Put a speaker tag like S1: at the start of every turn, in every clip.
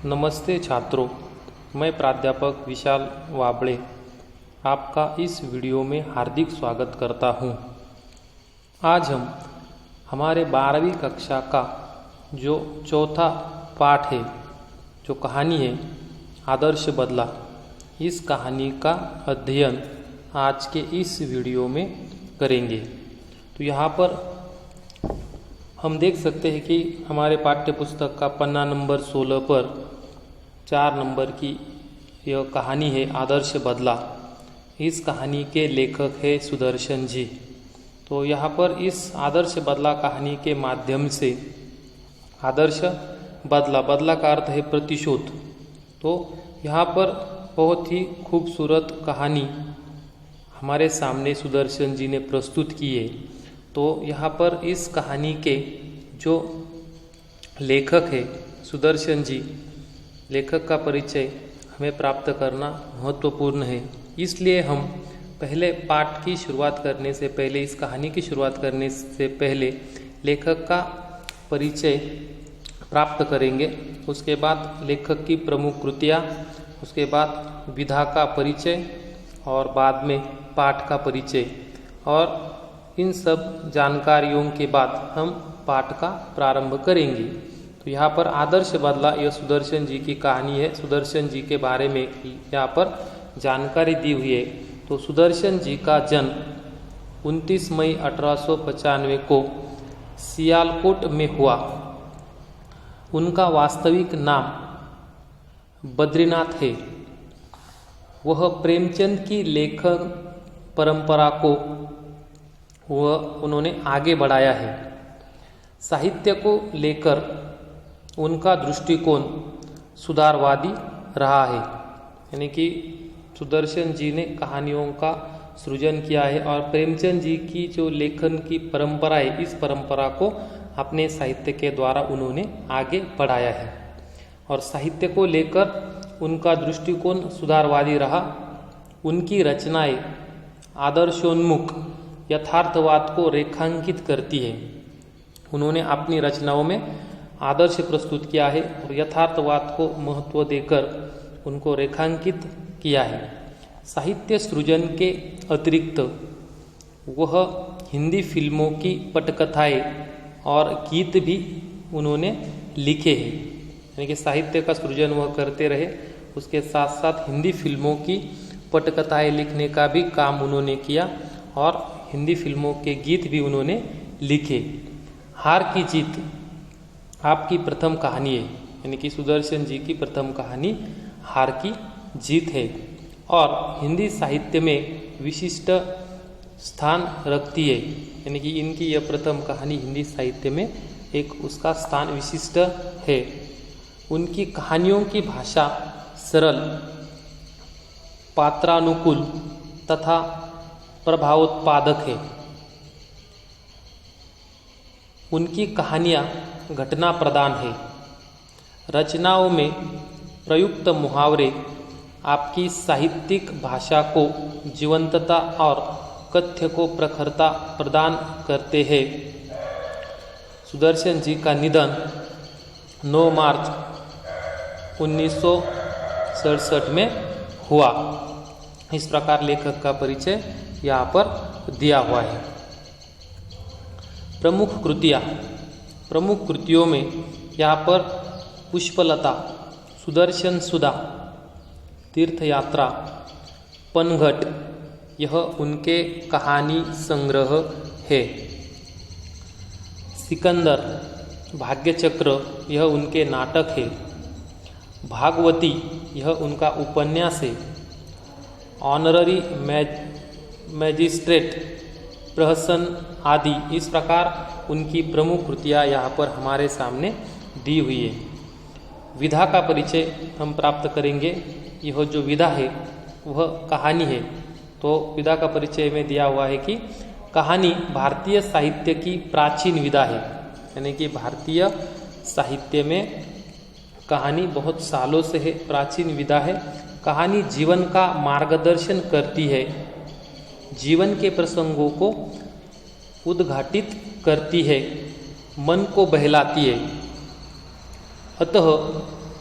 S1: नमस्ते छात्रों, मैं प्राध्यापक विशाल वाबड़े आपका इस वीडियो में हार्दिक स्वागत करता हूं। आज हम हमारे 12वीं कक्षा का जो चौथा पाठ है, जो कहानी है आदर्श बदला, इस कहानी का अध्ययन आज के इस वीडियो में करेंगे। तो यहाँ पर हम देख सकते हैं कि हमारे पाठ्य पुस्तक का पन्ना नंबर 16 पर 4 नंबर की यह कहानी है आदर्श बदला। इस कहानी के लेखक है सुदर्शन जी। तो यहाँ पर इस आदर्श बदला कहानी के माध्यम से आदर्श बदला, बदला का अर्थ है प्रतिशोध। तो यहाँ पर बहुत ही खूबसूरत कहानी हमारे सामने सुदर्शन जी ने प्रस्तुत की है। तो यहाँ पर इस कहानी के जो लेखक है सुदर्शन जी, लेखक का परिचय हमें प्राप्त करना महत्वपूर्ण है। इसलिए हम पहले पाठ की शुरुआत करने से पहले, इस कहानी की शुरुआत करने से पहले लेखक का परिचय प्राप्त करेंगे। उसके बाद लेखक की प्रमुख कृतियाँ, उसके बाद विधा का परिचय और बाद में पाठ का परिचय। और इन सब जानकारियों के बाद हम पाठ का प्रारंभ करेंगे। तो यहाँ पर आदर्श बदला यह सुदर्शन जी की कहानी है। सुदर्शन जी के बारे में यहाँ पर जानकारी दी हुई है। तो सुदर्शन जी का जन्म 29 मई 1895 को सियालकोट में हुआ। उनका वास्तविक नाम बद्रीनाथ है। वह प्रेमचंद की लेखन परंपरा को उन्होंने आगे बढ़ाया है। साहित्य को लेकर उनका दृष्टिकोण सुधारवादी रहा है। यानी कि सुदर्शन जी ने कहानियों का सृजन किया है और प्रेमचंद जी की जो लेखन की परंपरा है, इस परंपरा को अपने साहित्य के द्वारा उन्होंने आगे बढ़ाया है। और साहित्य को लेकर उनका दृष्टिकोण सुधारवादी रहा। उनकी रचनाएं आदर्शोन्मुख यथार्थवाद को रेखांकित करती है। उन्होंने अपनी रचनाओं में आदर्श प्रस्तुत किया है और यथार्थवाद को महत्व देकर उनको रेखांकित किया है। साहित्य सृजन के अतिरिक्त वह हिंदी फिल्मों की पटकथाएं और गीत भी उन्होंने लिखे हैं। यानी कि साहित्य का सृजन वह करते रहे, उसके साथ साथ हिंदी फिल्मों की पटकथाएं लिखने का भी काम उन्होंने किया और हिंदी फिल्मों के गीत भी उन्होंने लिखे। हार की जीत आपकी प्रथम कहानी है। यानी कि सुदर्शन जी की प्रथम कहानी हार की जीत है और हिंदी साहित्य में विशिष्ट स्थान रखती है। यानी कि इनकी यह प्रथम कहानी हिंदी साहित्य में एक उसका स्थान विशिष्ट है। उनकी कहानियों की भाषा सरल, पात्रानुकूल तथा प्रभावोत्पादक है। उनकी कहानियाँ घटना प्रधान है। रचनाओं में प्रयुक्त मुहावरे आपकी साहित्यिक भाषा को जीवंतता और कथ्य को प्रखरता प्रदान करते हैं। सुदर्शन जी का निधन 9 मार्च 1967 में हुआ। इस प्रकार लेखक का परिचय यहाँ पर दिया हुआ है। प्रमुख कृतियाँ, प्रमुख कृतियों में यहाँ पर पुष्पलता, सुदर्शन सुधा, तीर्थयात्रा, पनघट, यह उनके कहानी संग्रह है। सिकंदर, भाग्यचक्र, यह उनके नाटक है। भागवती, यह उनका उपन्यास है। ऑनररी मैजिस्ट्रेट, प्रहसन आदि, इस प्रकार उनकी प्रमुख कृतियाँ यहाँ पर हमारे सामने दी हुई है। विधा का परिचय हम प्राप्त करेंगे। यह जो विधा है वह कहानी है। तो विधा का परिचय में दिया हुआ है कि कहानी भारतीय साहित्य की प्राचीन विधा है। यानी कि भारतीय साहित्य में कहानी बहुत सालों से है, प्राचीन विधा है। कहानी जीवन का मार्गदर्शन करती है, जीवन के प्रसंगों को उद्घाटित करती है, मन को बहलाती है। अतः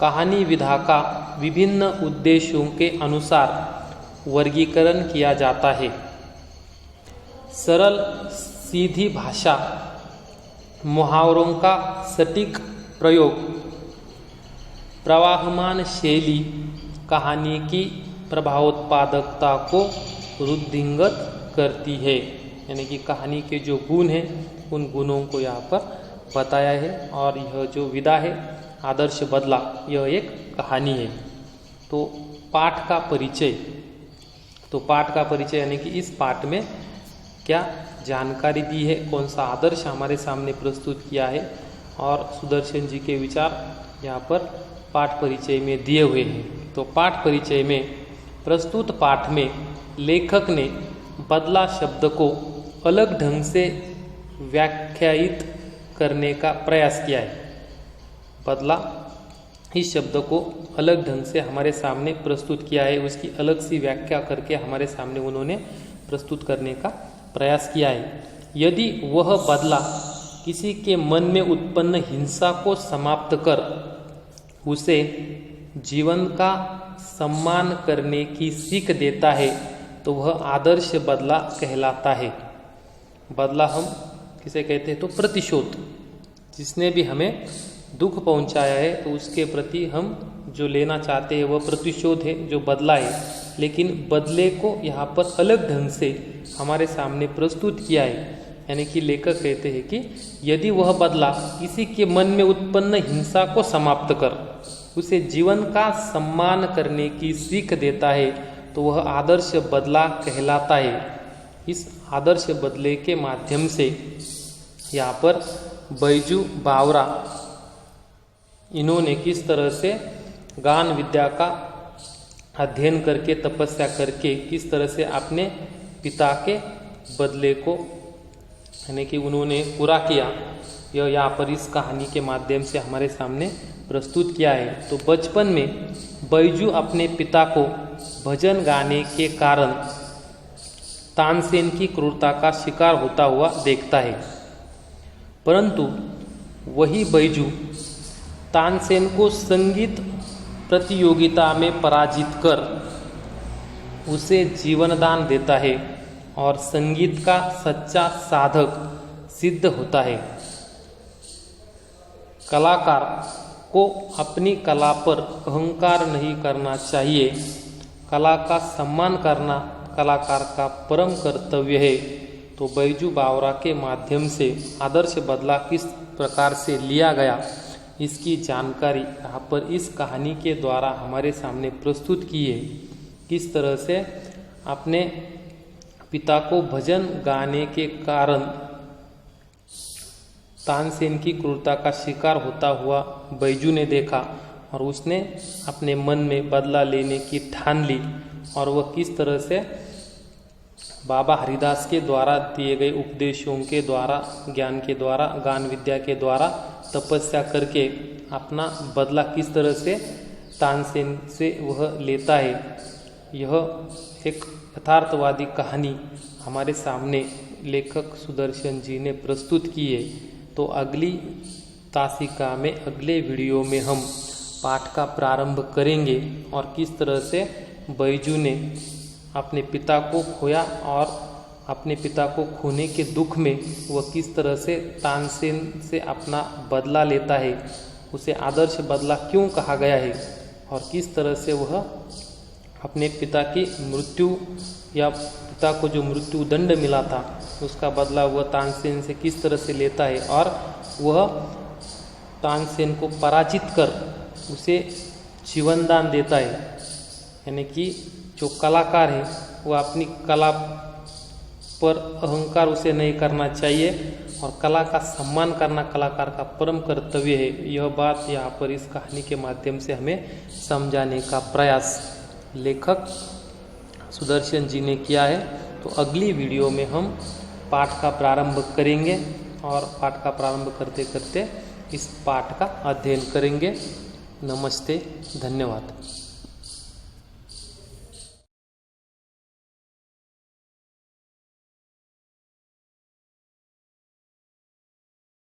S1: कहानी विधा का विभिन्न उद्देश्यों के अनुसार वर्गीकरण किया जाता है। सरल सीधी भाषा, मुहावरों का सटीक प्रयोग, प्रवाहमान शैली कहानी की प्रभावोत्पादकता को वृद्धिंगत करती है। यानी कि कहानी के जो गुण हैं उन गुणों को यहाँ पर बताया है। और यह जो विधा है आदर्श बदला, यह एक कहानी है। तो पाठ का परिचय, तो पाठ का परिचय यानी कि इस पाठ में क्या जानकारी दी है, कौन सा आदर्श हमारे सामने प्रस्तुत किया है, और सुदर्शन जी के विचार यहाँ पर पाठ परिचय में दिए हुए हैं। तो पाठ परिचय में प्रस्तुत पाठ में लेखक ने बदला शब्द को अलग ढंग से व्याख्यायित करने का प्रयास किया है। बदला इस शब्द को अलग ढंग से हमारे सामने प्रस्तुत किया है, उसकी अलग सी व्याख्या करके हमारे सामने उन्होंने प्रस्तुत करने का प्रयास किया है। यदि वह बदला किसी के मन में उत्पन्न हिंसा को समाप्त कर उसे जीवन का सम्मान करने की सीख देता है तो वह आदर्श बदला कहलाता है। बदला हम किसे कहते हैं, तो प्रतिशोध। जिसने भी हमें दुख पहुंचाया है तो उसके प्रति हम जो लेना चाहते हैं वह प्रतिशोध है, जो बदला है। लेकिन बदले को यहाँ पर अलग ढंग से हमारे सामने प्रस्तुत किया है। यानी कि लेखक कहते हैं कि यदि वह बदला किसी के मन में उत्पन्न हिंसा को समाप्त कर उसे जीवन का सम्मान करने की सीख देता है तो वह आदर्श बदला कहलाता है। इस आदर्श बदले के माध्यम से यहाँ पर बैजू बावरा इन्होंने किस तरह से गान विद्या का अध्ययन करके, तपस्या करके किस तरह से अपने पिता के बदले को यानी कि उन्होंने पूरा किया, यह यहाँ पर इस कहानी के माध्यम से हमारे सामने प्रस्तुत किया है। तो बचपन में बैजू अपने पिता को भजन गाने के कारण तानसेन की क्रूरता का शिकार होता हुआ देखता है, परंतु वही बैजू तानसेन को संगीत प्रतियोगिता में पराजित कर उसे जीवनदान देता है और संगीत का सच्चा साधक सिद्ध होता है। कलाकार को अपनी कला पर अहंकार नहीं करना चाहिए। कला का सम्मान करना कलाकार का परम कर्तव्य है। तो बैजू बावरा के माध्यम से आदर्श बदला किस प्रकार से लिया गया, इसकी जानकारी यहाँ पर इस कहानी के द्वारा हमारे सामने प्रस्तुत की है। किस तरह से अपने पिता को भजन गाने के कारण तानसेन की क्रूरता का शिकार होता हुआ बैजू ने देखा और उसने अपने मन में बदला लेने की ठान ली। और वह किस तरह से बाबा हरिदास के द्वारा दिए गए उपदेशों के द्वारा, ज्ञान के द्वारा, गान विद्या के द्वारा तपस्या करके अपना बदला किस तरह से तानसेन से वह लेता है। यह एक यथार्थवादी कहानी हमारे सामने लेखक सुदर्शन जी ने प्रस्तुत की है। तो अगली तासिका में, अगले वीडियो में हम पाठ का प्रारंभ करेंगे और किस तरह से बैजू ने अपने पिता को खोया और अपने पिता को खोने के दुख में वह किस तरह से तानसेन से अपना बदला लेता है, उसे आदर्श बदला क्यों कहा गया है, और किस तरह से वह अपने पिता की मृत्यु या पिता को जो मृत्यु दंड मिला था उसका बदला वह तानसेन से किस तरह से लेता है और वह तानसेन को पराजित कर उसे जीवनदान देता है। यानी कि जो कलाकार है वह अपनी कला पर अहंकार उसे नहीं करना चाहिए और कला का सम्मान करना कलाकार का परम कर्तव्य है। यह बात यहाँ पर इस कहानी के माध्यम से हमें समझाने का प्रयास लेखक सुदर्शन जी ने किया है। तो अगली वीडियो में हम पाठ का प्रारंभ करेंगे और पाठ का प्रारंभ करते करते इस पाठ का अध्ययन करेंगे। नमस्ते, धन्यवाद।